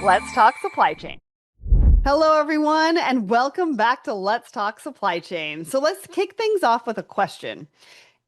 Let's talk supply chain. Hello, everyone, and welcome back to Let's Talk Supply Chain. So let's kick things off with a question.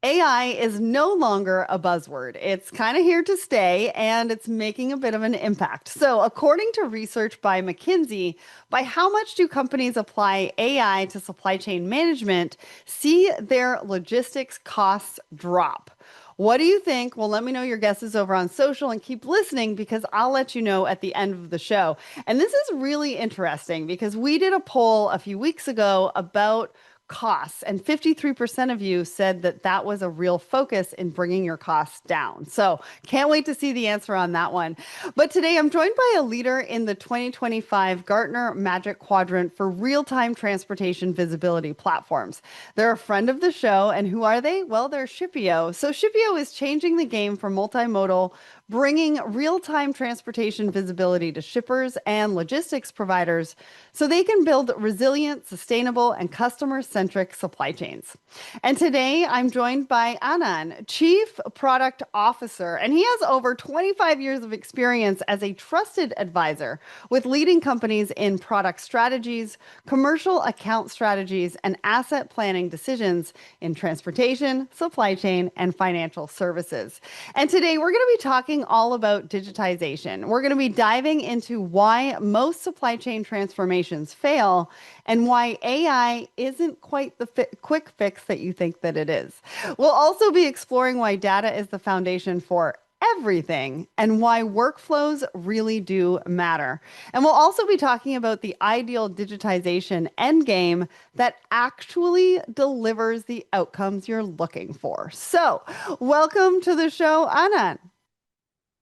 AI is no longer a buzzword. It's kind of here to stay and it's making a bit of an impact. So, according to research by McKinsey, by how much do companies apply AI to supply chain management, see their logistics costs drop? What do you think? Well, let me know your guesses over on social and keep listening because I'll let you know at the end of the show. And this is really interesting because we did a poll a few weeks ago about costs, and 53% of you said that that was a real focus in bringing your costs down. So can't wait to see the answer on that one. But today I'm joined by a leader in the 2025 Gartner Magic Quadrant for real-time transportation visibility platforms. They're a friend of the show, and who are they? Well, they're Shippeo. So Shippeo is changing the game for multimodal, bringing real-time transportation visibility to shippers and logistics providers so they can build resilient, sustainable, and customer-centric supply chains. And today I'm joined by Anand, Chief Product Officer, and he has over 25 years of experience as a trusted advisor with leading companies in product strategies, commercial account strategies, and asset planning decisions in transportation, supply chain, and financial services. And today we're going to be talking all about digitization. We're going to be diving into why most supply chain transformations fail and why AI isn't quite the quick fix that you think that it is. We'll also be exploring why data is the foundation for everything and why workflows really do matter. And we'll also be talking about the ideal digitization endgame that actually delivers the outcomes you're looking for. So, welcome to the show, Anand.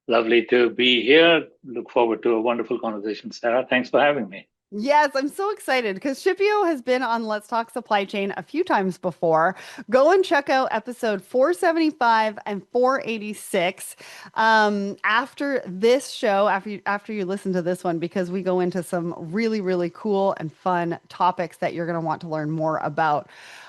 Lovely to be here. Look forward to a wonderful conversation, Sarah. Thanks for having me. Yes, I'm so excited because Shippeo has been on Let's Talk Supply Chain a few times before. Go and check out episode 475 and 486 after this show, after you listen to this one, because we go into some really, really cool and fun topics that you're going to want to learn more about.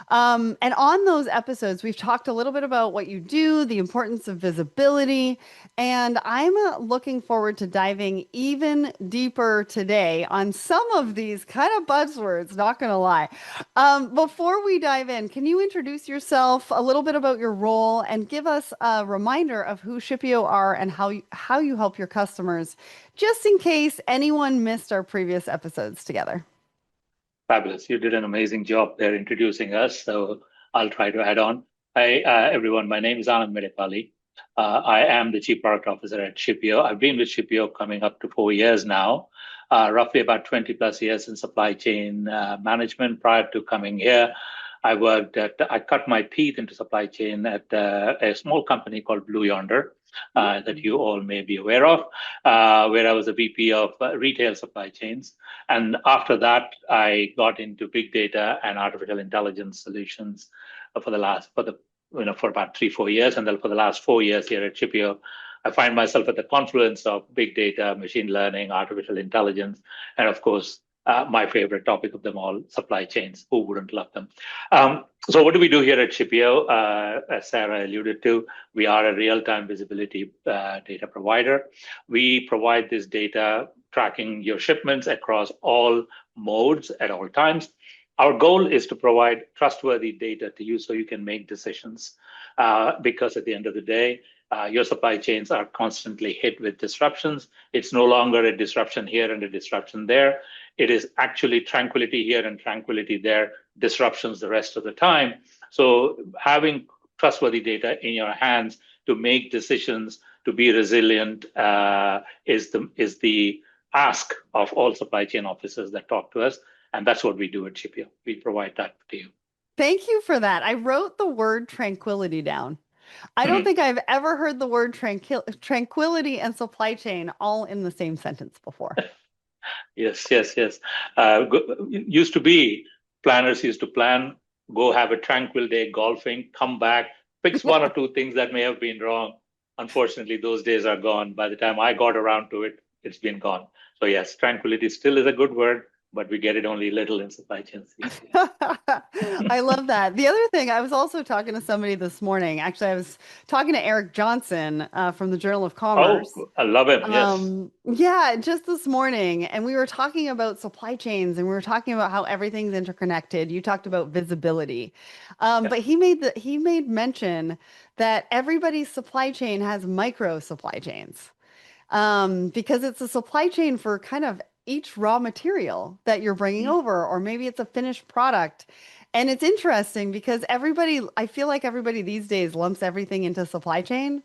And on those episodes, we've talked a little bit about what you do, the importance of visibility, and I'm looking forward to diving even deeper today on some of these kind of buzzwords, not going to lie. Before we dive in, can you introduce yourself, a little bit about your role, and give us a reminder of who Shippeo are and how you help your customers, just in case anyone missed our previous episodes together? Fabulous. You did an amazing job there introducing us. So I'll try to add on. Hi, everyone. My name is Anand and Shippeo. I am the Chief Product Officer at Shippeo. I've been with Shippeo coming up to 4 years now, roughly about 20 plus years in supply chain management. Prior to coming here, I cut my teeth into supply chain at a small company called Blue Yonder that you all may be aware of, where I was a VP of retail supply chains. And after that, I got into big data and artificial intelligence solutions for about 3, 4 years. And then for the last 4 years here at Shippeo, I find myself at the confluence of big data, machine learning, artificial intelligence, and of course, my favorite topic of them all, supply chains. Who wouldn't love them? So what do we do here at Shippeo? As Sarah alluded to, we are a real-time visibility data provider. We provide this data tracking your shipments across all modes at all times. Our goal is to provide trustworthy data to you so you can make decisions. Because at the end of the day, your supply chains are constantly hit with disruptions. It's no longer a disruption here and a disruption there. It is actually tranquility here and tranquility there, disruptions the rest of the time. So having trustworthy data in your hands to make decisions, to be resilient, is the ask of all supply chain officers that talk to us. And that's what we do at Shippeo. We provide that to you. Thank you for that. I wrote the word tranquility down. I don't think I've ever heard the word tranquility and supply chain all in the same sentence before. Yes, yes, yes. Used to be planners used to plan, go have a tranquil day golfing, come back, fix one or two things that may have been wrong. Unfortunately, those days are gone. By the time I got around to it, it's been gone. So yes, tranquility still is a good word, but we get it only little in supply chains these days. I love that. The other thing, I was also talking to somebody this morning. Actually, I was talking to Eric Johnson from the Journal of Commerce. Oh, I love him. Yes. Yeah, just this morning, and we were talking about supply chains, and we were talking about how everything's interconnected. You talked about visibility, Yeah. but he made mention that everybody's supply chain has micro supply chains because it's a supply chain for kind of each raw material that you're bringing Mm. over, or maybe it's a finished product. And it's interesting because I feel like everybody these days lumps everything into supply chain.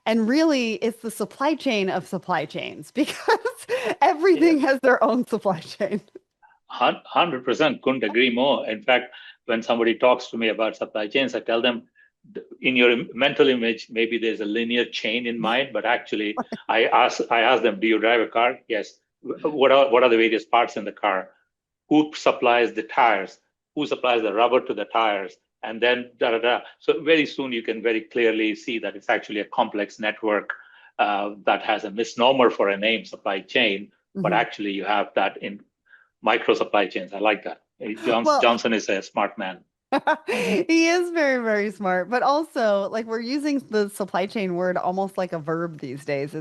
And really, it's the supply chain of supply chains because Yeah. everything has their own supply chain. 100% couldn't agree more. In fact, when somebody talks to me about supply chains, I tell them in your mental image, maybe there's a linear chain in mind, but actually, I ask them, do you drive a car? Yes. What are the various parts in the car? Who supplies the tires? Who supplies the rubber to the tires? And then da da da. So very soon you can very clearly see that it's actually a complex network that has a misnomer for a name, supply chain, but Mhm. actually you have that in micro supply chains. I like that. Well, Johnson is a smart man. he is very, very smart, but also like we're using the supply chain word almost like a verb these days.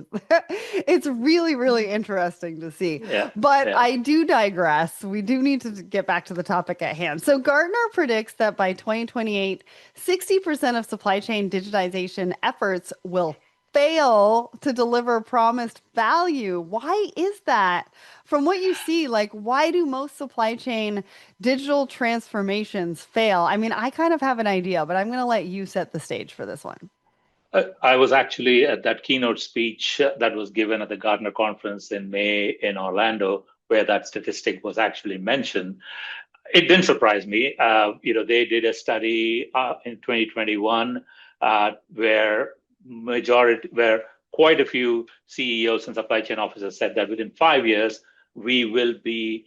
It's really, really interesting to see. Yeah, But yeah. I do digress. We do need to get back to the topic at hand. So Gartner predicts that by 2028, 60% of supply chain digitization efforts will fail to deliver promised value. Why is that? From what you see, like why do most supply chain digital transformations fail? I mean, I kind of have an idea, but I'm going to let you set the stage for this one. I was actually at that keynote speech that was given at the Gartner conference in May in Orlando, where that statistic was actually mentioned. It didn't surprise me. They did a study in 2021 where quite a few CEOs and supply chain officers said that within 5 years we will be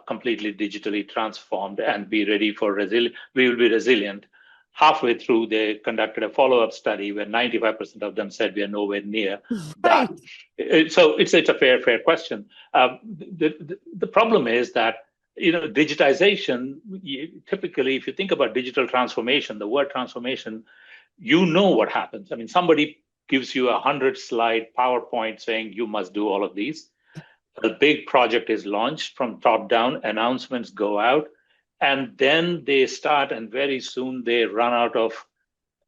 completely digitally transformed and be ready for resilient. We will be resilient. Halfway through, they conducted a follow-up study where 95% of them said we are nowhere near that. Right. So it's a fair question. The problem is that digitization, typically, if you think about digital transformation, the word transformation, you know what happens. I mean, somebody gives you 100-slide PowerPoint saying you must do all of these. A big project is launched from top down, announcements go out, and then they start, and very soon they run out of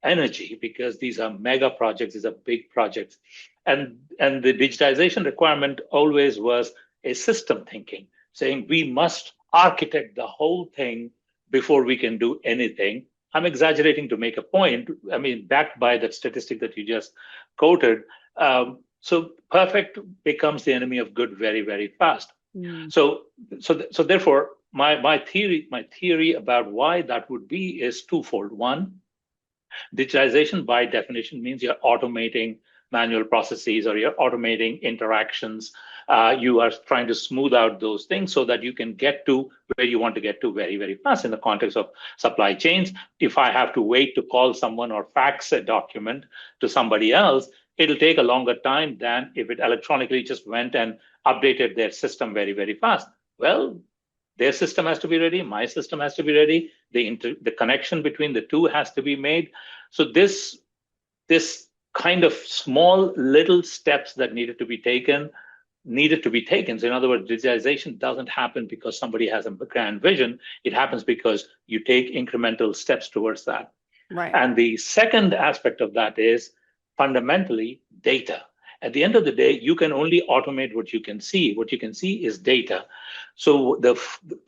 energy because these are mega projects, these are big projects. And the digitization requirement always was a system thinking, saying we must architect the whole thing before we can do anything. I'm exaggerating to make a point. I mean, backed by that statistic that you just quoted. So perfect becomes the enemy of good very, very fast. Mm. So therefore, my theory about why that would be is twofold. One, digitization, by definition, means you're automating manual processes or you're automating interactions. You are trying to smooth out those things so that you can get to where you want to get to very, very fast in the context of supply chains. If I have to wait to call someone or fax a document to somebody else, it'll take a longer time than if it electronically just went and updated their system very, very fast. Well, their system has to be ready, my system has to be ready, the connection between the two has to be made. So this kind of small little steps that needed to be taken. So in other words, digitization doesn't happen because somebody has a grand vision. It happens because you take incremental steps towards that. Right. And the second aspect of that is fundamentally data. At the end of the day, you can only automate what you can see. What you can see is data. So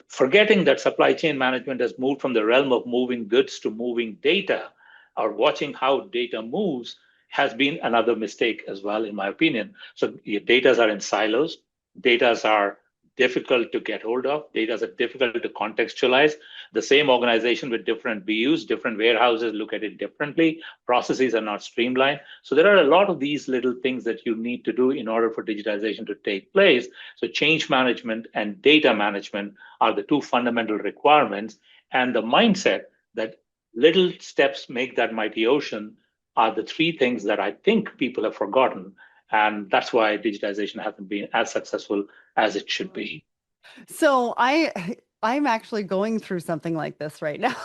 forgetting that supply chain management has moved from the realm of moving goods to moving data or watching how data moves has been another mistake as well, in my opinion. So your data are in silos. Data are difficult to get hold of. Data are difficult to contextualize. The same organization with different BUs, different warehouses look at it differently. Processes are not streamlined. So there are a lot of these little things that you need to do in order for digitization to take place. So change management and data management are the two fundamental requirements. And the mindset that little steps make that mighty ocean are the three things that I think people have forgotten. And that's why digitization hasn't been as successful as it should be. So I'm actually going through something like this right now.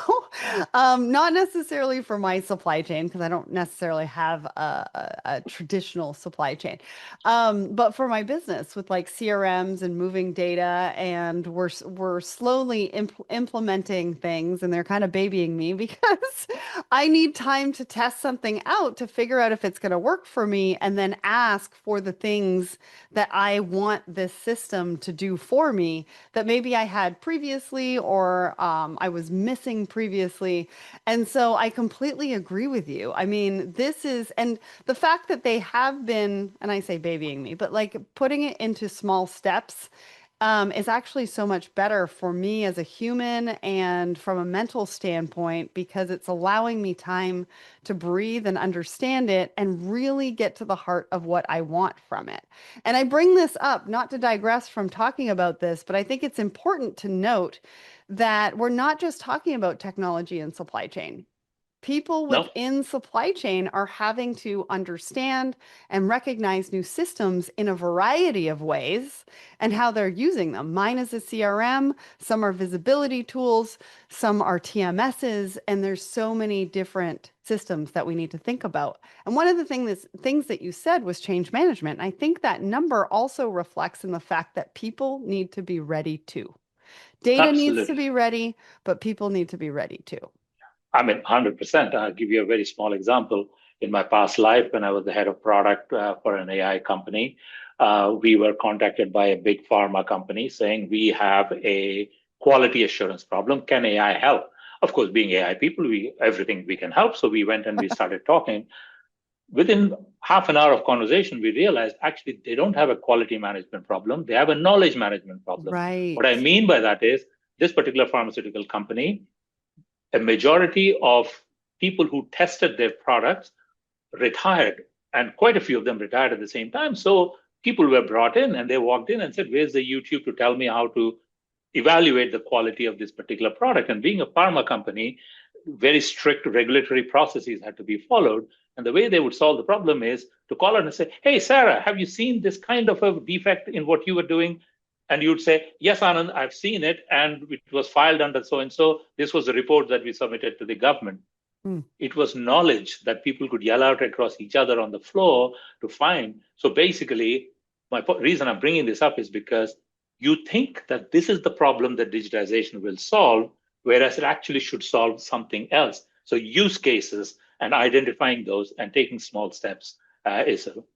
Not necessarily for my supply chain because I don't necessarily have a traditional supply chain. But for my business with like CRMs and moving data, and we're slowly implementing things, and they're kind of babying me because I need time to test something out to figure out if it's going to work for me, and then ask for the things that I want this system to do for me that maybe I had previously or I was missing previously. And so I completely agree with you. I mean, this is, and the fact that they have been, and I say babying me, but like putting it into small steps is actually so much better for me as a human and from a mental standpoint because it's allowing me time to breathe and understand it and really get to the heart of what I want from it. And I bring this up not to digress from talking about this, but I think it's important to note that we're not just talking about technology and supply chain. People No, within supply chain are having to understand and recognize new systems in a variety of ways and how they're using them. Mine is a CRM, some are visibility tools, some are TMSs, and there's so many different systems that we need to think about. And one of the things that you said was change management. And I think that number also reflects in the fact that people need to be ready too. Data needs to absolutely. be ready, but people need to be ready too. I mean, 100%. I'll give you a very small example. In my past life, when I was the head of product for an AI company, we were contacted by a big pharma company saying, we have a quality assurance problem. Can AI help? Of course, being AI people, everything we can help. So we went and we started talking. Within half an hour of conversation, we realized actually they don't have a quality management problem. They have a knowledge management problem. What I Right. mean by that is this particular pharmaceutical company, a majority of people who tested their products retired, and quite a few of them retired at the same time. So people were brought in and they walked in and said, where's the YouTube to tell me how to evaluate the quality of this particular product? And being a pharma company, very strict regulatory processes had to be followed. And the way they would solve the problem is to call her and say, hey, Sarah, have you seen this kind of a defect in what you were doing? And you'd say, yes, Anand, I've seen it. And it was filed under so and so. This was the report that we submitted to the government. Hmm. It was knowledge that people could yell out across each other on the floor to find. So basically, reason I'm bringing this up is because you think that this is the problem that digitization will solve, whereas it actually should solve something else. So use cases and identifying those and taking small steps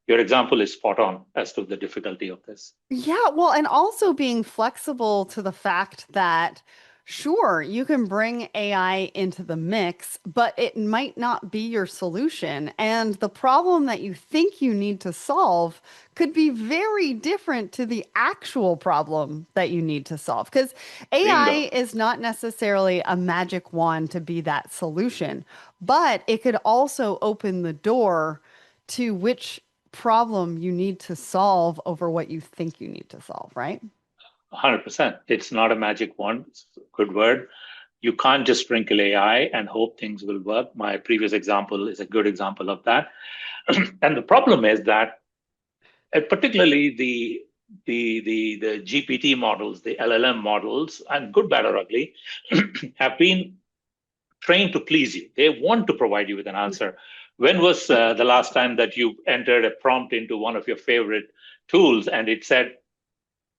your example is spot on as to the difficulty of this. Yeah, well, and also being flexible to the fact that, sure, you can bring AI into the mix, but it might not be your solution. And the problem that you think you need to solve could be very different to the actual problem that you need to solve. Because Bingo. AI is not necessarily a magic wand to be that solution, but it could also open the door to which problem you need to solve over what you think you need to solve, right? 100%. It's not a magic wand. It's a good word. You can't just sprinkle AI and hope things will work. My previous example is a good example of that. And the problem is that, particularly the GPT models, the LLM models, and good, bad, or ugly, have been trained to please you. They want to provide you with an answer. When was the last time that you entered a prompt into one of your favorite tools and it said,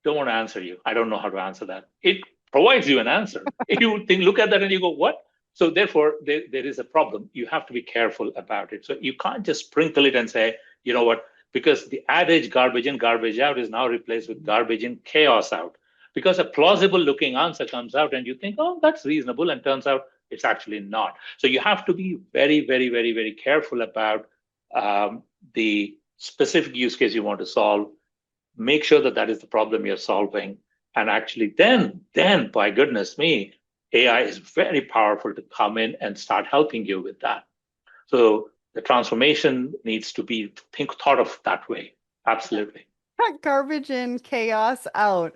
don't want to answer you. I don't know how to answer that. It provides you an answer. You think, look at that and you go, what? So therefore, there is a problem. You have to be careful about it. So you can't just sprinkle it and say, you know what? Because the adage garbage in, garbage out is now replaced with garbage in, chaos out. Because a plausible looking answer comes out and you think, oh, that's reasonable. And turns out it's actually not. So you have to be very, very, very, very careful about the specific use case you want to solve, make sure that that is the problem you're solving, and actually then by goodness me, AI is very powerful to come in and start helping you with that. So the transformation needs to be thought of that way. Absolutely. Garbage in, chaos out.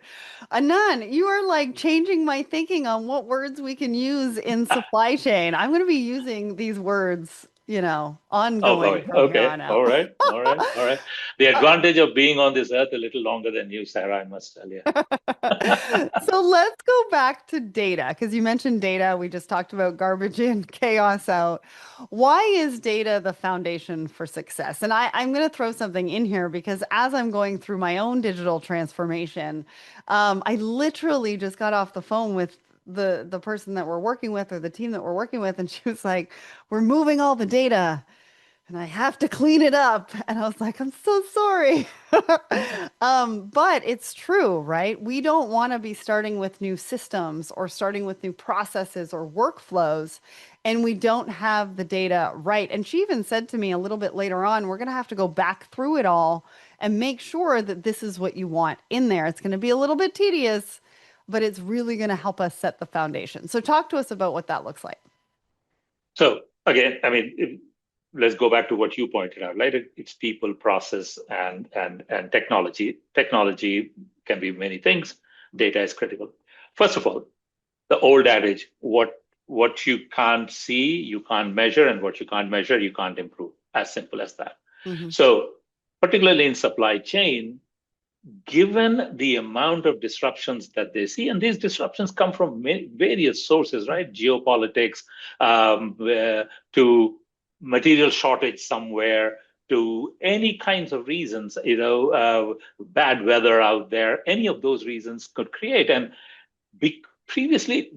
Anan, you are like changing my thinking on what words we can use in supply chain. I'm going to be using these words Oh ongoing boy. from here Okay. on out. All right. All right. All right. The advantage of being on this earth a little longer than you, Sarah, I must tell you. So let's go back to data because you mentioned data. We just talked about garbage in, chaos out. Why is data the foundation for success? And I'm going to throw something in here because as I'm going through my own digital transformation, I literally just got off the phone with the person that we're working with or the team that we're working with, and she was like, "We're moving all the data and I have to clean it up." And I was like, I'm so sorry. But it's true, right? We don't want to be starting with new systems or starting with new processes or workflows, and we don't have the data right. And she even said to me a little bit later on, we're going to have to go back through it all and make sure that this is what you want in there. It's going to be a little bit tedious, but it's really going to help us set the foundation. So talk to us about what that looks like. So again, I mean, let's go back to what you pointed out, right? It's people, process, and technology. Technology can be many things. Data is critical. First of all, the old adage: what you can't see, you can't measure, and what you can't measure, you can't improve. As simple as that. Hmm. So, particularly in supply chain, given the amount of disruptions that they see, and these disruptions come from various sources, right? Geopolitics, to material shortage somewhere, to any kinds of reasons, bad weather out there, any of those reasons could create. And previously,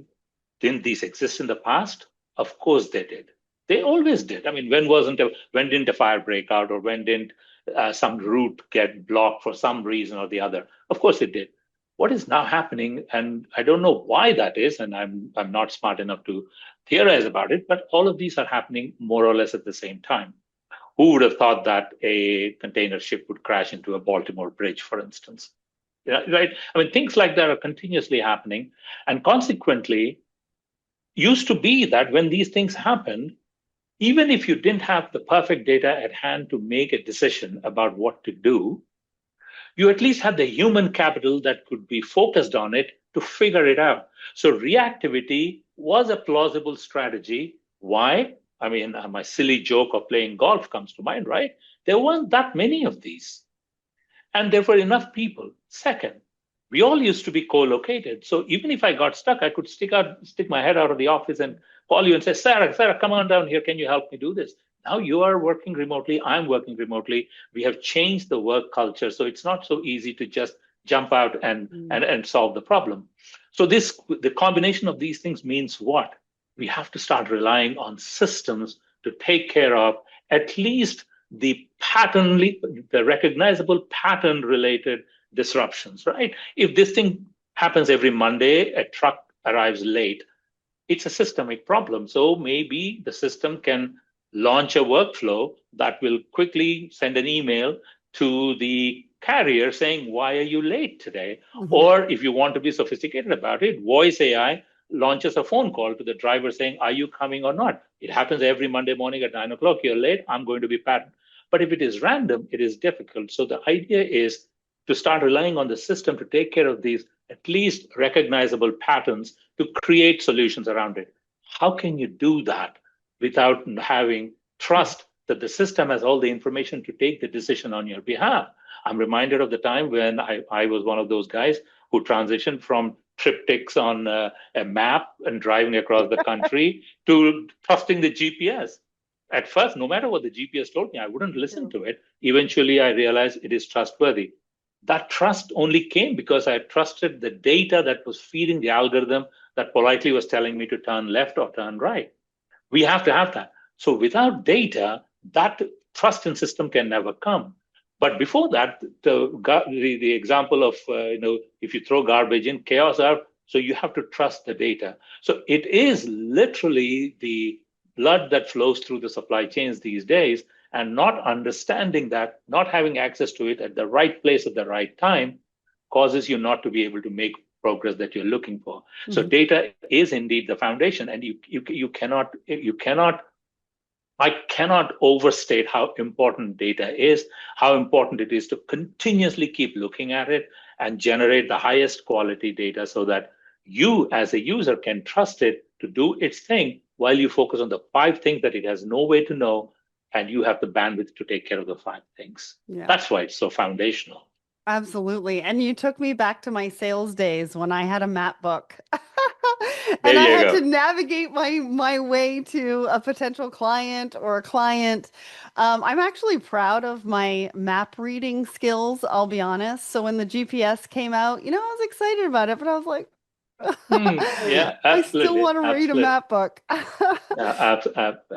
didn't these exist in the past? Of course they did. They always did. I mean, when didn't a fire break out, or when didn't some route get blocked for some reason or the other? Of course it did. What is now happening, and I don't know why that is, and I'm not smart enough to theorize about it, but all of these are happening more or less at the same time. Who would have thought that a container ship would crash into a Baltimore bridge, for instance? Yeah, right. I mean, things like that are continuously happening, and consequently, used to be that when these things happened, even if you didn't have the perfect data at hand to make a decision about what to do, you at least had the human capital that could be focused on it to figure it out. So reactivity was a plausible strategy. Why? I mean, my silly joke of playing golf comes to mind, right? There weren't that many of these, and there were enough people. Second, we all used to be co-located, so even if I got stuck, I could stick my head out of the office and call you and say, Sarah, come on down here. Can you help me do this? Now you are working remotely. I'm working remotely. We have changed the work culture, so it's not so easy to just jump out and solve the problem. So the combination of these things means what? We have to start relying on systems to take care of at least the the recognizable pattern related disruptions, right? If this thing happens every Monday, a truck arrives late, it's a systemic problem. So maybe the system can launch a workflow that will quickly send an email to the carrier saying, "Why are you late today?" Hmm. Or if you want to be sophisticated about it, voice AI launches a phone call to the driver saying, "Are you coming or not?" It happens every Monday morning at 9 o'clock. You're late. I'm going to be patterned. But if it is random, it is difficult. So the idea is to start relying on the system to take care of these at least recognizable patterns to create solutions around it. How can you do that without having trust that the system has all the information to take the decision on your behalf? I'm reminded of the time when I was one of those guys who transitioned from triptychs on a map and driving across the country to trusting the GPS. At first, no matter what the GPS told me, I wouldn't listen to it. Eventually, I realized it is trustworthy. That trust only came because I trusted the data that was feeding the algorithm that politely was telling me to turn left or turn right. We have to have that. So without data, that trust in system can never come. But before that, the example of if you throw garbage in, chaos out. So you have to trust the data. So it is literally the blood that flows through the supply chains these days, and not understanding that, not having access to it at the right place at the right time, causes you not to be able to make progress that you're looking for. So Hmm. data is indeed the foundation, and you cannot I cannot overstate how important data is, how important it is to continuously keep looking at it and generate the highest quality data so that you as a user can trust it to do its thing while you focus on the five things that it has no way to know, and you have the bandwidth to take care of the five things. Yeah. That's why it's so foundational. Absolutely. And you took me back to my sales days when I had a map book. There And I you had go. to navigate my way to a potential client or a client. I'm actually proud of my map reading skills, I'll be honest. So when the GPS came out, I was excited about it, but I was like, Yeah, I still absolutely, want to read a absolutely, map book.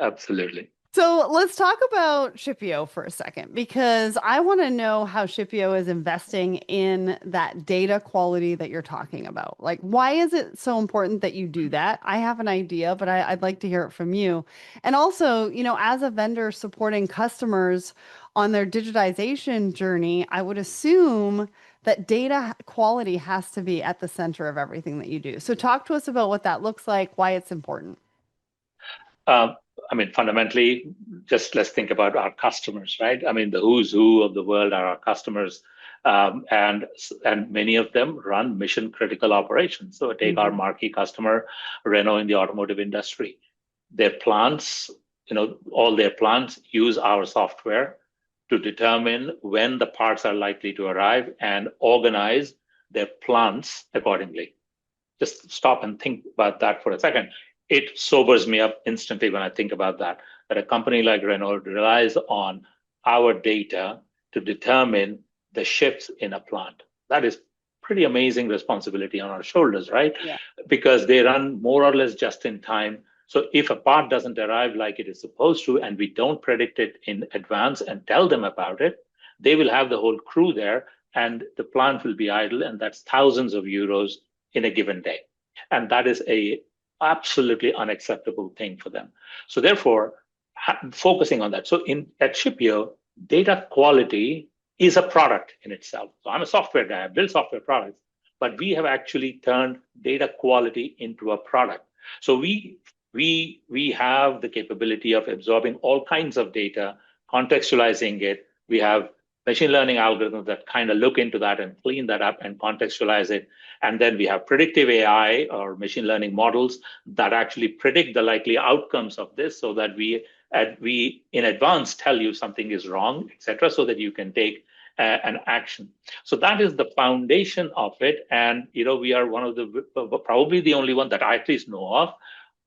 absolutely. So let's talk about Shippeo for a second because I want to know how Shippeo is investing in that data quality that you're talking about. Like, why is it so important that you do that? I have an idea, but I'd like to hear it from you. And also, as a vendor supporting customers on their digitization journey, I would assume that data quality has to be at the center of everything that you do. So talk to us about what that looks like, why it's important. Um, I mean, fundamentally, just let's think about our customers, right? I mean, the who's who of the world are our customers, and many of them run mission critical operations. So take our Hmm. marquee customer, Renault in the automotive industry. Their plants, all their plants use our software to determine when the parts are likely to arrive and organize their plants accordingly. Just stop and think about that for a second. It sobers me up instantly when I think about that a company like Renault relies on our data to determine the shifts in a plant. That is pretty amazing responsibility on our shoulders, right? Yeah. Because they run more or less just in time. So if a part doesn't arrive like it is supposed to, and we don't predict it in advance and tell them about it, they will have the whole crew there and the plant will be idle, and that's thousands of euros in a given day. And that is a absolutely unacceptable thing for them. So therefore, focusing on that. So in at Shipio, data quality is a product in itself. So I'm a software guy, I build software products, but we have actually turned data quality into a product. So we have the capability of absorbing all kinds of data, contextualizing it. We have machine learning algorithms that kind of look into that and clean that up and contextualize it. And then we have predictive AI or machine learning models that actually predict the likely outcomes of this so that we in advance tell you something is wrong, etc., so that you can take an action. So that is the foundation of it. And, we are one of the, probably the only one that I at least know of,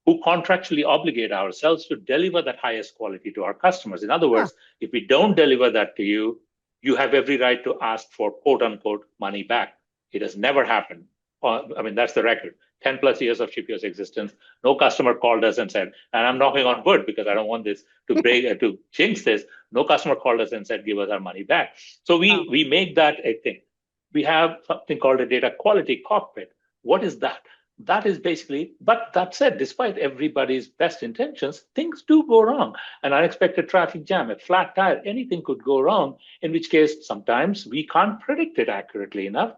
who contractually obligate ourselves to deliver that highest quality to our customers. In other Huh. words, if we don't deliver that to you, you have every right to ask for quote unquote money back. It has never happened. I mean, that's the record. 10 plus years of Shipio's existence, no customer called us and said, and I'm knocking on wood because I don't want this to break, to jinx this. No customer called us and said, give us our money back. So Wow. we make that a thing. We have something called a data quality cockpit. What is that? That is basically, but that said, despite everybody's best intentions, things do go wrong. An unexpected traffic jam, a flat tire, anything could go wrong, in which case sometimes we can't predict it accurately enough.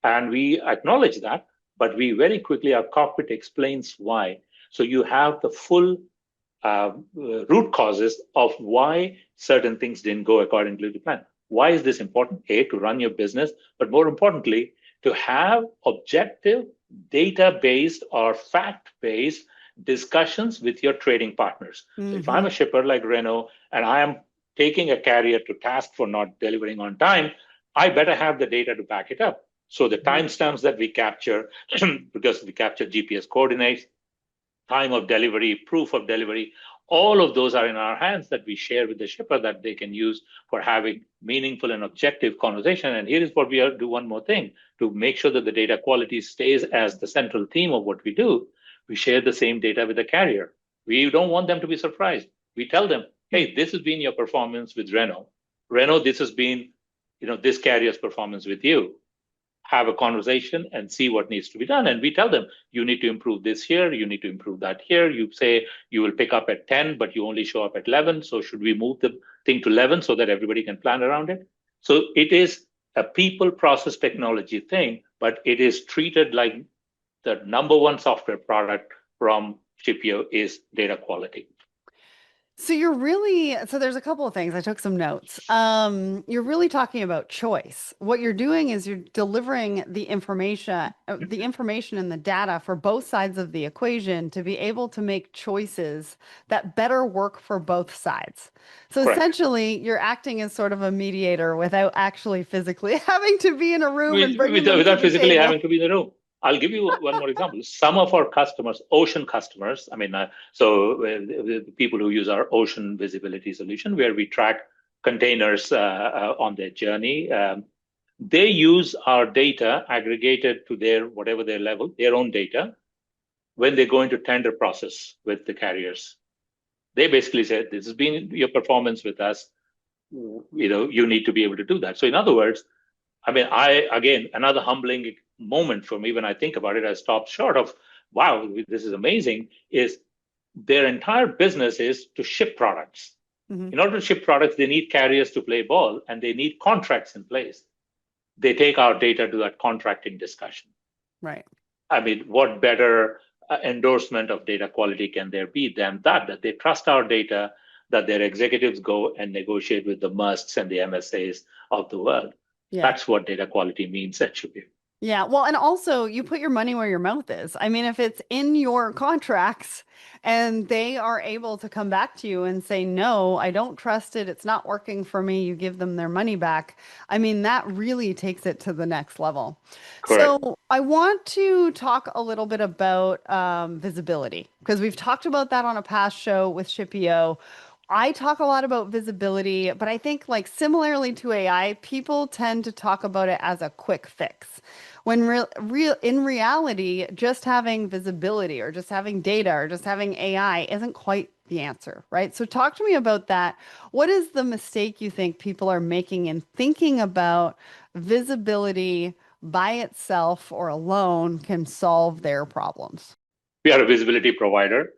And we acknowledge that, but we very quickly, our cockpit explains why. So you have the full root causes of why certain things didn't go according to the plan. Why is this important? A, to run your business, but more importantly, to have objective, data based or fact based discussions with your trading partners. So if I'm Hmm. a shipper like Renault and I am taking a carrier to task for not delivering on time, I better have the data to back it up. So the timestamps that we capture, because we capture GPS coordinates, time of delivery, proof of delivery, all of those are in our hands that we share with the shipper that they can use for having meaningful and objective conversation. And here is what we do one more thing to make sure that the data quality stays as the central theme of what we do. We share the same data with the carrier. We don't want them to be surprised. We tell them, hey, this has been your performance with Renault. Renault, this has been, this carrier's performance with you. Have a conversation and see what needs to be done. And we tell them, you need to improve this here, you need to improve that here. You say you will pick up at 10, but you only show up at 11. So should we move the thing to 11 so that everybody can plan around it? So it is a people process technology thing, but it is treated like the number one software product from Shipio is data quality. So there's a couple of things. I took some notes. You're really talking about choice. What you're doing is you're delivering the information and the data for both sides of the equation to be able to make choices that better work for both sides. So Correct. essentially, you're acting as sort of a mediator without actually physically having to be in a room and bringing them to Without the physically having table. to be in the room. I'll give you one more example. Some of our customers, ocean customers, the people who use our ocean visibility solution, where we track containers on their journey, they use our data aggregated to their whatever their level, their own data, when they go into tender process with the carriers. They basically said, "This has been your performance with us. You need to be able to do that." So, in other words, again, another humbling moment for me when I think about it, I stopped short of, wow, this is amazing, is their entire business is to ship products. Mhm. In order to ship products, they need carriers to play ball and they need contracts in place. They take our data to that contracting discussion. Right. What better endorsement of data quality can there be than that they trust our data, that their executives go and negotiate with the Musks and the MSAs of the world. Yeah. That's what data quality means at Shipio. Yeah, well, and also you put your money where your mouth is. I mean, if it's in your contracts and they are able to come back to you and say, no, I don't trust it, it's not working for me, you give them their money back. I mean, that really takes it to the next level. Correct. So I want to talk a little bit about visibility because we've talked about that on a past show with Shippeo. I talk a lot about visibility, but I think like similarly to AI, people tend to talk about it as a quick fix. When in reality, just having visibility or just having data or just having AI isn't quite the answer, right? So talk to me about that. What is the mistake you think people are making in thinking about visibility by itself or alone can solve their problems? We are a visibility provider.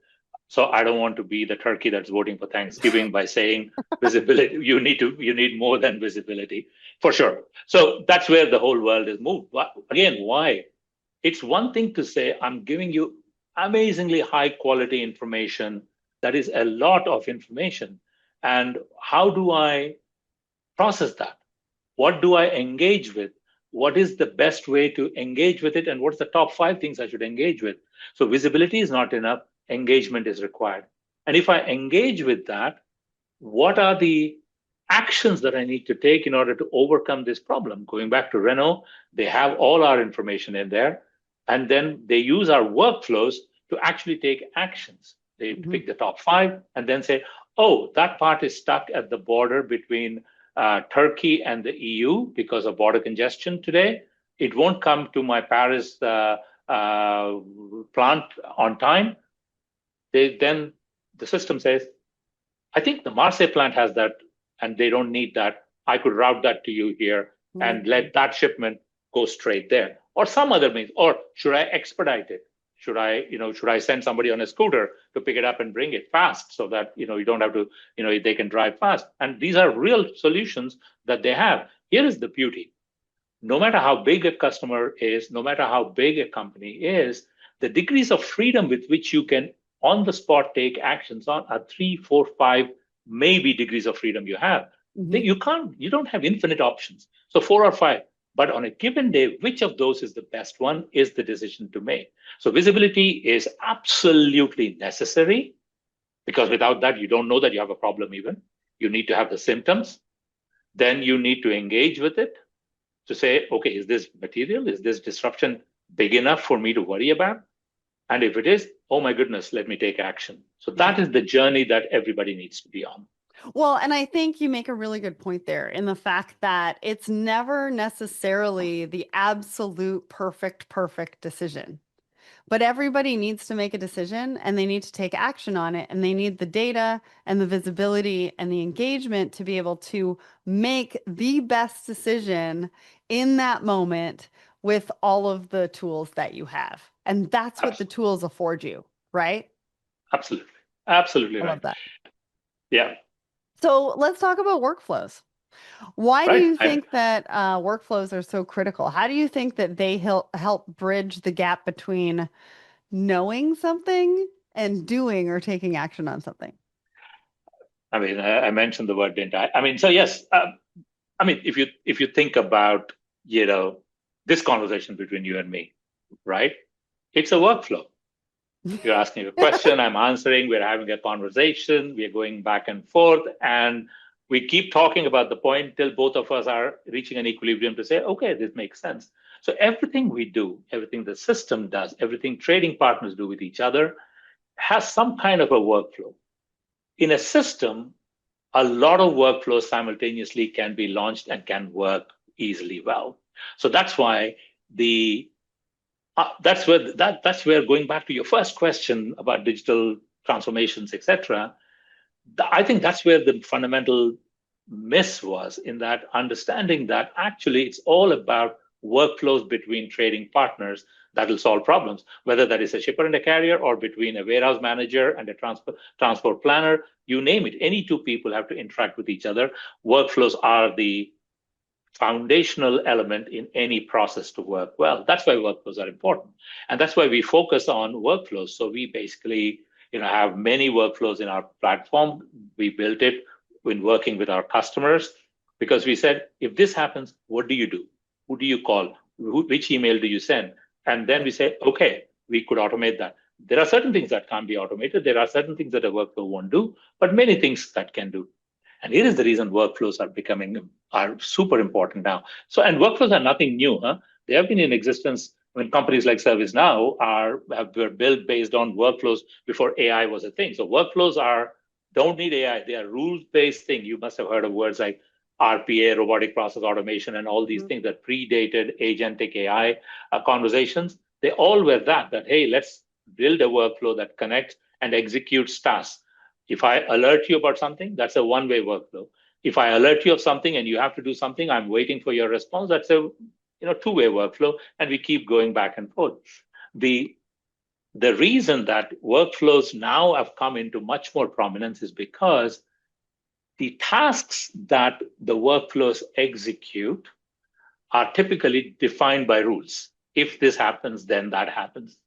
So I don't want to be the turkey that's voting for Thanksgiving by saying visibility. You need more than visibility for sure. So that's where the whole world is moved. But again, why? It's one thing to say, I'm giving you amazingly high quality information. That is a lot of information. And how do I process that? What do I engage with? What is the best way to engage with it? And what's the top five things I should engage with? So visibility is not enough. Engagement is required. And if I engage with that, what are the actions that I need to take in order to overcome this problem? Going back to Renault, they have all our information in there, and then they use our workflows to actually take actions. They Mhm. pick the top five and then say, oh, that part is stuck at the border between Turkey and the EU because of border congestion today. It won't come to my Paris uh, plant on time. Then the system says, I think the Marseille plant has that, and they don't need that. I could route that to you here and Mhm. let that shipment go straight there, or some other means. Or should I expedite it? Should I send somebody on a scooter to pick it up and bring it fast so that you don't have to, they can drive fast. And these are real solutions that they have. Here is the beauty: no matter how big a customer is, no matter how big a company is, the degrees of freedom with which you can on the spot take actions on are three, four, five, maybe degrees of freedom you have. Mhm. You don't have infinite options. So four or five. But on a given day, which of those is the best one is the decision to make. So visibility is absolutely necessary because without that, you don't know that you have a problem even. You need to have the symptoms. Then you need to engage with it to say, okay, is this material? Is this disruption big enough for me to worry about? And if it is, oh my goodness, let me take action. So Yeah. that is the journey that everybody needs to be on. Well, and I think you make a really good point there in the fact that it's never necessarily the absolute perfect decision. But everybody needs to make a decision and they need to take action on it. And they need the data and the visibility and the engagement to be able to make the best decision in that moment with all of the tools that you have. And that's what the Absolutely. tools afford you, right? Absolutely. Absolutely I right. love that. Yeah. So let's talk about workflows. Why do Right. you think that workflows are so critical? How do you think that they help bridge the gap between knowing something and doing or taking action on something? I mean, I mentioned the word, didn't I? I mean, so yes. I mean, if you think about this conversation between you and me, right? It's a workflow. You're asking a question, I'm answering, we're having a conversation, we're going back and forth, and we keep talking about the point till both of us are reaching an equilibrium to say, okay, this makes sense. So everything we do, everything the system does, everything trading partners do with each other has some kind of a workflow. In a system, a lot of workflows simultaneously can be launched and can work easily well. So that's why the that's where going back to your first question about digital transformations, etc. I think that's where the fundamental miss was in that understanding that actually it's all about workflows between trading partners that will solve problems, whether that is a shipper and a carrier or between a warehouse manager and a transport planner, you name it. Any two people have to interact with each other. Workflows are the foundational element in any process to work well. That's why workflows are important. And that's why we focus on workflows. So we basically, have many workflows in our platform. We built it when working with our customers because we said, if this happens, what do you do? Who do you call? Which email do you send? And then we say, okay, we could automate that. There are certain things that can't be automated. There are certain things that a workflow won't do, but many things that can do. And here is the reason workflows are super important now. So, and workflows are nothing new, huh? They have been in existence when companies like ServiceNow were built based on workflows before AI was a thing. So workflows don't need AI. They are rules-based thing. You must have heard of words like RPA, robotic process automation, and all these things that predated agentic AI conversations. They all were that, hey, let's build a workflow that connects and executes tasks. If I alert you about something, that's a one-way workflow. If I alert you of something and you have to do something, I'm waiting for your response. That's a two-way workflow, and we keep going back and forth. The reason that workflows now have come into much more prominence is because the tasks that the workflows execute are typically defined by rules. If this happens, then that happens.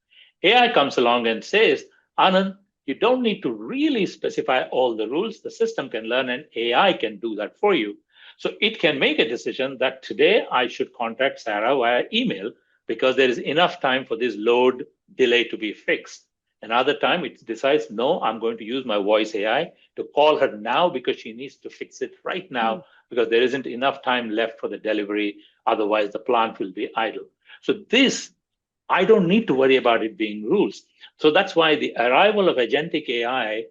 AI comes along and says, Anand, you don't need to really specify all the rules. The system can learn and AI can do that for you. So it can make a decision that today I should contact Sarah via email because there is enough time for this load delay to be fixed. Another time it decides, no, I'm going to use my voice AI to call her now because she needs to fix it right now because there isn't enough time left for the delivery. Otherwise, the plant will be idle. So this, I don't need to worry about it being rules. So that's why the arrival of agentic AI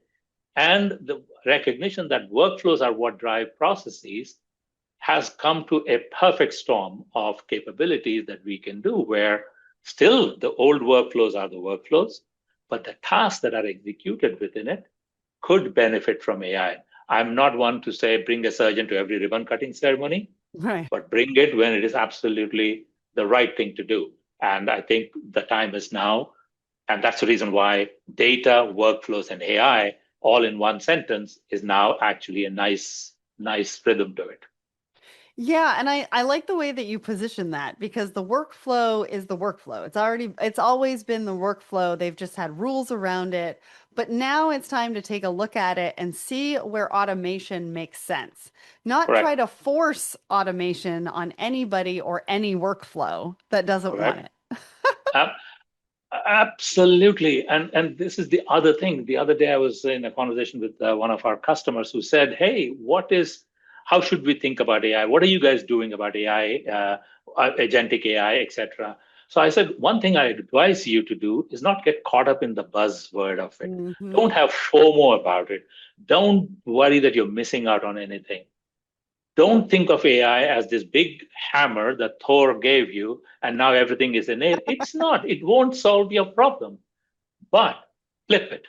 and the recognition that workflows are what drive processes has come to a perfect storm of capabilities that we can do, where still the old workflows are the workflows, but the tasks that are executed within it could benefit from AI. I'm not one to say bring a surgeon to every ribbon cutting ceremony, Right. but bring it when it is absolutely the right thing to do. And I think the time is now. And that's the reason why data, workflows, and AI all in one sentence is now actually a nice rhythm to it. Yeah, and I like the way that you position that because the workflow is the workflow. It's always been the workflow. They've just had rules around it. But now it's time to take a look at it and see where automation makes sense. Not try Correct. to force automation on anybody or any workflow that doesn't want Correct. it. Ab- Absolutely. And this is the other thing. The other day I was in a conversation with one of our customers who said, hey, how should we think about AI? What are you guys doing about AI, agentic AI, etc.? So I said, one thing I advise you to do is not get caught up in the buzzword of it. Hmm. Don't have FOMO about it. Don't worry that you're missing out on anything. Don't think of AI as this big hammer that Thor gave you and now everything is in it. It's not. It won't solve your problem. But flip it.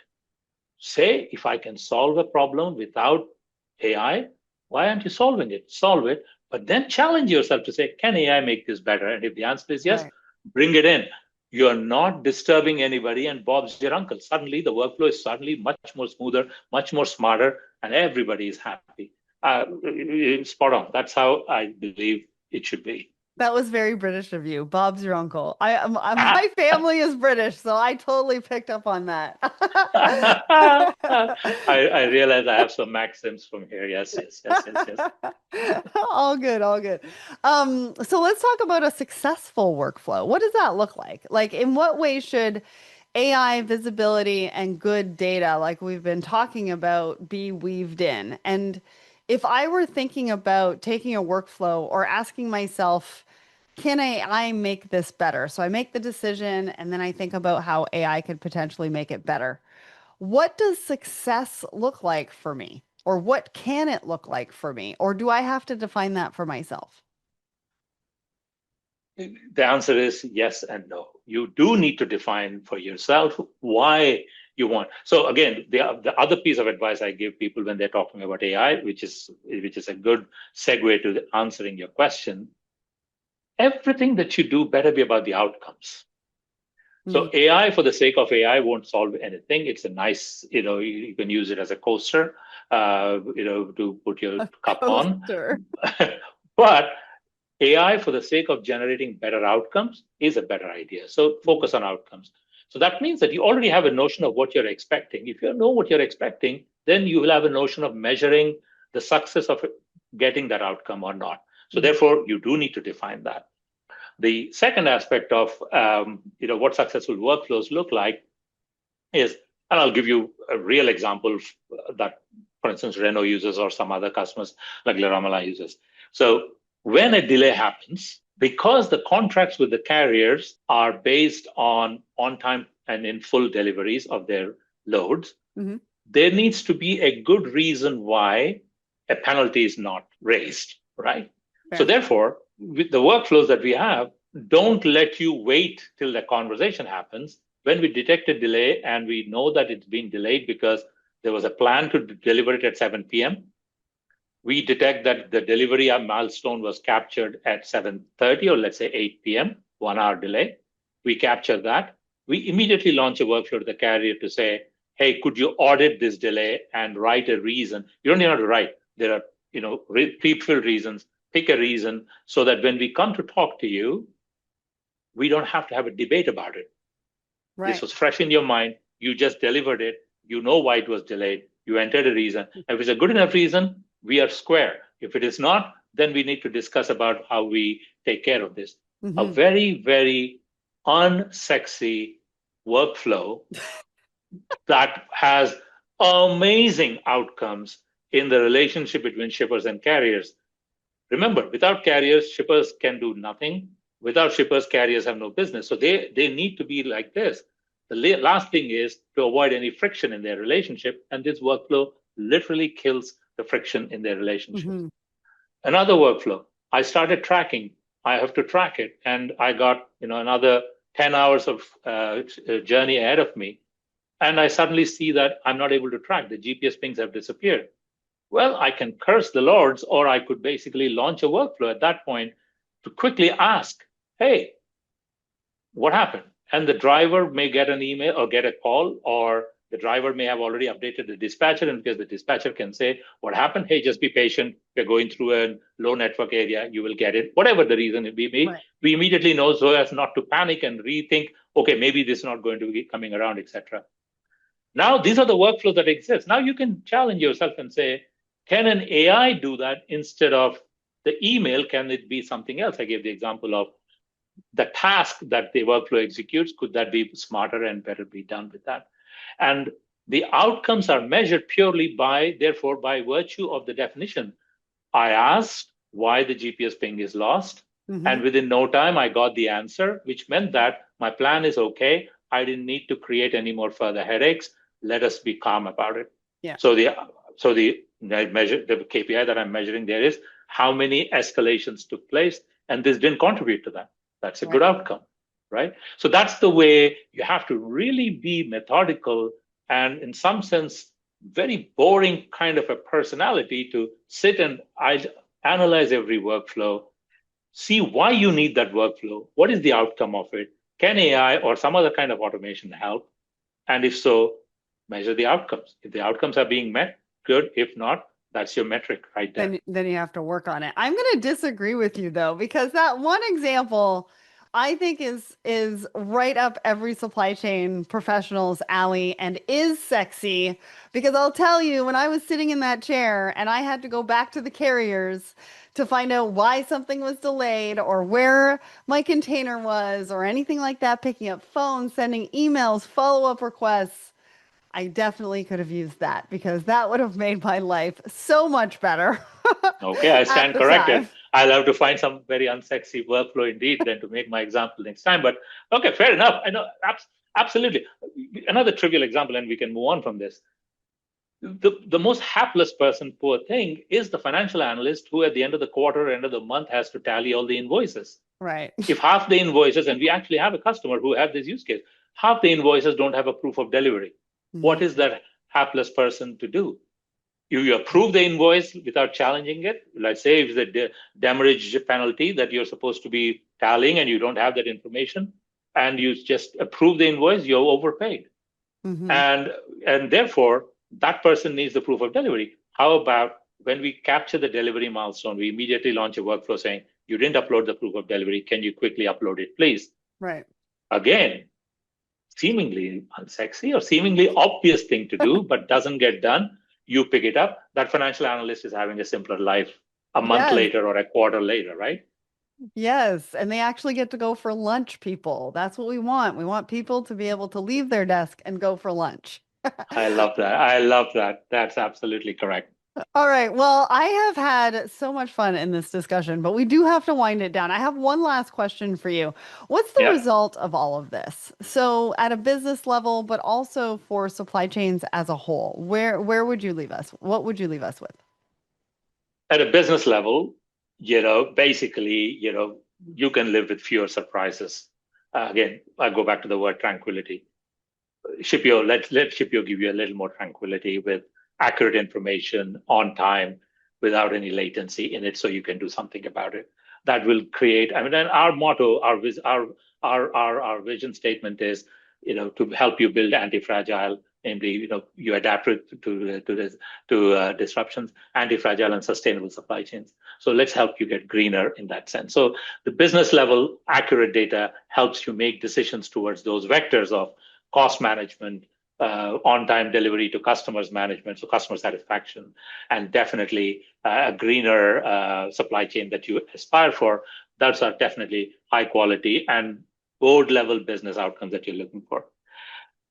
Say, if I can solve a problem without AI, why aren't you solving it? Solve it, but then challenge yourself to say, can AI make this better? And if the answer is yes, Right. bring it in. You're not disturbing anybody, and Bob's your uncle. Suddenly, the workflow is suddenly much more smoother, much more smarter, and everybody is happy. Spot on. That's how I believe it should be. That was very British of you. Bob's your uncle. My family is British, so I totally picked up on that. I realize I have some maxims from here. Yes, yes, yes, yes, yes. All good, all good. So let's talk about a successful workflow. What does that look like? Like, in what way should AI visibility and good data, like we've been talking about, be weaved in? And if I were thinking about taking a workflow or asking myself, can AI make this better? So I make the decision and then I think about how AI could potentially make it better. What does success look like for me? Or what can it look like for me? Or do I have to define that for myself? The answer is yes and no. You do need to define for yourself why you want. So again, the other piece of advice I give people when they're talking about AI, which is a good segue to answering your question, everything that you do better be about the outcomes. Mm. So AI for the sake of AI won't solve anything. It's a nice, you can use it as a coaster, to put your A cup on. coaster. But AI for the sake of generating better outcomes is a better idea. So focus on outcomes. So that means that you already have a notion of what you're expecting. If you know what you're expecting, then you will have a notion of measuring the success of getting that outcome or not. So Mhm. therefore, you do need to define that. The second aspect of what successful workflows look like is, and I'll give you a real example that, for instance, Renault uses or some other customers like La Ramallah uses. So when a delay happens, because the contracts with the carriers are based on time and in full deliveries of their loads, Mhm. there needs to be a good reason why a penalty is not raised, right? So Fair. therefore, with the workflows that we have, don't let you wait till the conversation happens. When we detect a delay and we know that it's been delayed because there was a plan to deliver it at 7 p.m., we detect that the delivery milestone was captured at 7:30 or let's say 8 p.m., 1 hour delay. We capture that. We immediately launch a workflow to the carrier to say, hey, could you audit this delay and write a reason? You don't even have to write. There are, pre-filled reasons. Pick a reason so that when we come to talk to you, we don't have to have a debate about it. This Right. was fresh in your mind. You just delivered it. You know why it was delayed. You entered a reason. If it's a good enough reason, we are square. If it is not, then we need to discuss about how we take care of this. A Hmm. very, very unsexy workflow that has amazing outcomes in the relationship between shippers and carriers. Remember, without carriers, shippers can do nothing. Without shippers, carriers have no business. So they need to be like this. The last thing is to avoid any friction in their relationship. And this workflow literally kills the friction in their relationships. Hmm. Another workflow, I started tracking. I have to track it. And I got another 10 hours of journey ahead of me. And I suddenly see that I'm not able to track. The GPS pings have disappeared. Well, I can curse the lords, or I could basically launch a workflow at that point to quickly ask, hey, what happened? And the driver may get an email or get a call, or the driver may have already updated the dispatcher. And because the dispatcher can say, what happened? Hey, just be patient. We're going through a low network area. You will get it. Whatever the reason it may be, Right. we immediately know so as not to panic and rethink, okay, maybe this is not going to be coming around, etc. Now, these are the workflows that exist. Now you can challenge yourself and say, can an AI do that instead of the email? Can it be something else? I gave the example of the task that the workflow executes. Could that be smarter and better be done with that? And the outcomes are measured purely therefore, by virtue of the definition. I asked why the GPS ping is lost. Hmm. And within no time, I got the answer, which meant that my plan is okay. I didn't need to create any more further headaches. Let us be calm about it. Yeah. So the KPI that I'm measuring there is how many escalations took place, and this didn't contribute to that. That's a good Right. outcome, right? So that's the way you have to really be methodical and, in some sense, very boring kind of a personality to sit and analyze every workflow, see why you need that workflow, what is the outcome of it, can AI or some other kind of automation help, and if so, measure the outcomes. If the outcomes are being met, good. If not, That's your metric right there. Then you have to work on it. I'm going to disagree with you though, because that one example I think is right up every supply chain professional's alley and is sexy because I'll tell you when I was sitting in that chair and I had to go back to the carriers to find out why something was delayed or where my container was or anything like that, picking up phones, sending emails, follow-up requests. I definitely could have used that because that would have made my life so much better Okay, I at stand the corrected. time. I'll have to find some very unsexy workflow indeed then to make my example next time. But okay, fair enough. I know absolutely. Another trivial example, and we can move on from this. The most hapless person, poor thing, is the financial analyst who at the end of the quarter, end of the month has to tally all the invoices. Right. If half the invoices, and we actually have a customer who have this use case, half the invoices don't have a proof of delivery. What is that hapless person to do? You approve the invoice without challenging it. Let's say if it's a demurrage penalty that you're supposed to be tallying and you don't have that information, and you just approve the invoice, you're overpaid. Mm-hmm. And and therefore that person needs the proof of delivery. How about when we capture the delivery milestone, we immediately launch a workflow saying, you didn't upload the proof of delivery. Can you quickly upload it, please? Right. Again, seemingly unsexy or seemingly obvious thing to do, but doesn't get done, you pick it up. That financial analyst is having a simpler life a month Yes. later or a quarter later, right? Yes. And they actually get to go for lunch, people. That's what we want. We want people to be able to leave their desk and go for lunch. I love that. I love that. That's absolutely correct. All right. Well, I have had so much fun in this discussion, but we do have to wind it down. I have one last question for you. What's the Yeah. result of all of this? So, at a business level, but also for supply chains as a whole, where would you leave us? What would you leave us with? At a business level, basically, you can live with fewer surprises. Again, I go back to the word tranquility. Shipio, let Shipio give you a little more tranquility with accurate information on time without any latency in it, so you can do something about it. That will create. I mean, and our motto, our vision statement is, to help you build anti-fragile, namely, you adapt to disruptions, anti-fragile and sustainable supply chains. So let's help you get greener in that sense. So the business level accurate data helps you make decisions towards those vectors of cost management, on-time delivery to customers management, so customer satisfaction, and definitely a greener supply chain that you aspire for. Those are definitely high quality and board level business outcomes that you're looking for.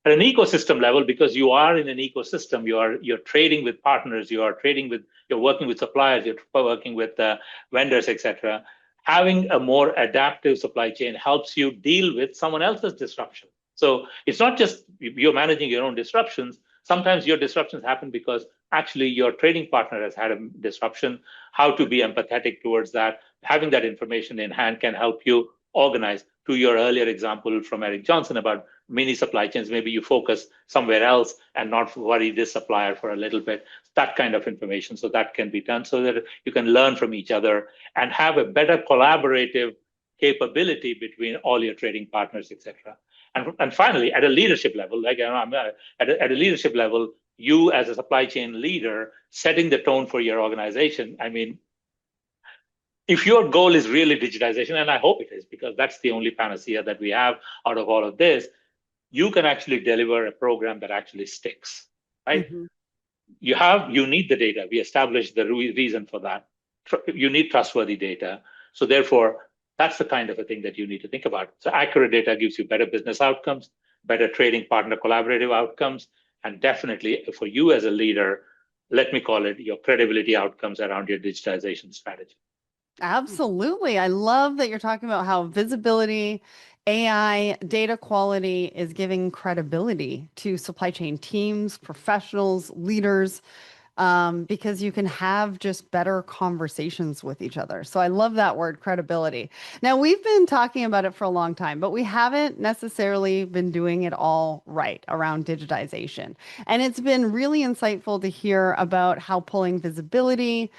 At an ecosystem level, because you are in an ecosystem, you're trading with partners, you're working with suppliers, you're working with vendors, etc. Having a more adaptive supply chain helps you deal with someone else's disruption. So it's not just you're managing your own disruptions. Sometimes your disruptions happen because actually your trading partner has had a disruption. How to be empathetic towards that, having that information in hand can help you organize. To your earlier example from Eric Johnson about mini supply chains, maybe you focus somewhere else and not worry this supplier for a little bit, that kind of information. So that can be done so that you can learn from each other and have a better collaborative capability between all your trading partners, etc. And finally, at a leadership level, at a leadership level, you as a supply chain leader setting the tone for your organization. I mean, if your goal is really digitization, and I hope it is, because that's the only panacea that we have out of all of this, you can actually deliver a program that actually sticks, right? Mm-hmm. You need the data. We established the reason for that. You need trustworthy data. So therefore, that's the kind of a thing that you need to think about. So accurate data gives you better business outcomes, better trading partner collaborative outcomes, and definitely for you as a leader, let me call it your credibility outcomes around your digitization strategy. Absolutely. I love that you're talking about how visibility, AI, data quality is giving credibility to supply chain teams, professionals, leaders, because you can have just better conversations with each other. So I love that word, credibility. Now, we've been talking about it for a long time, but we haven't necessarily been doing it all right around digitization. And it's been really insightful to hear about how pulling visibility,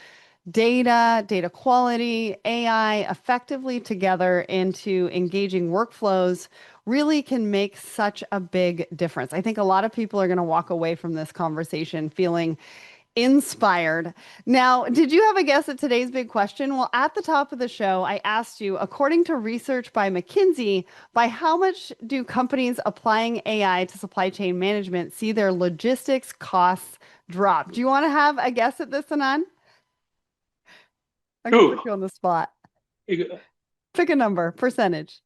data quality, AI effectively together into engaging workflows really can make such a big difference. I think a lot of people are going to walk away from this conversation feeling Inspired. Now, did you have a guess at today's big question? Well, at the top of the show, I asked you, according to research by McKinsey, by how much do companies applying AI to supply chain management see their logistics costs drop? Do you want to have a guess at this, Anand? I'm going to put True. you on the spot. Pick a number, percentage.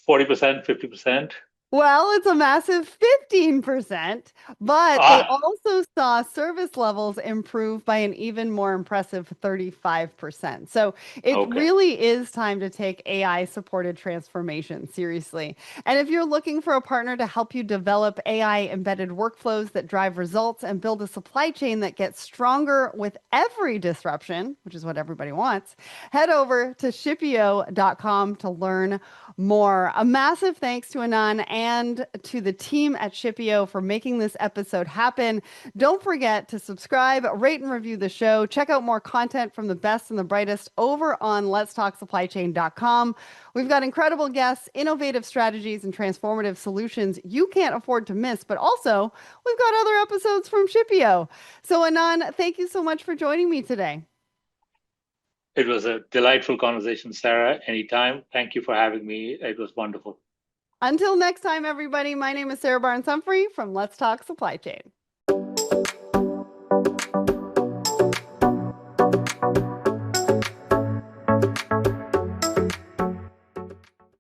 40%, 50%. Well, it's a massive 15%, but they Ah, also saw service levels improve by an even more impressive 35%. So it okay. really is time to take AI supported transformation seriously. And if you're looking for a partner to help you develop AI embedded workflows that drive results and build a supply chain that gets stronger with every disruption, which is what everybody wants, head over to shippeo.com to learn more. A massive thanks to Anand and to the team at Shippeo for making this episode happen. Don't forget to subscribe, rate, and review the show. Check out more content from the best and the brightest over on letstalksupplychain.com. We've got incredible guests, innovative strategies, and transformative solutions you can't afford to miss, but also we've got other episodes from Shippeo. So, Anand, thank you so much for joining me today. It was a delightful conversation, Sarah. Anytime. Thank you for having me. It was wonderful. Until next time, everybody, my name is Sarah Barnes Humphrey from Let's Talk Supply Chain.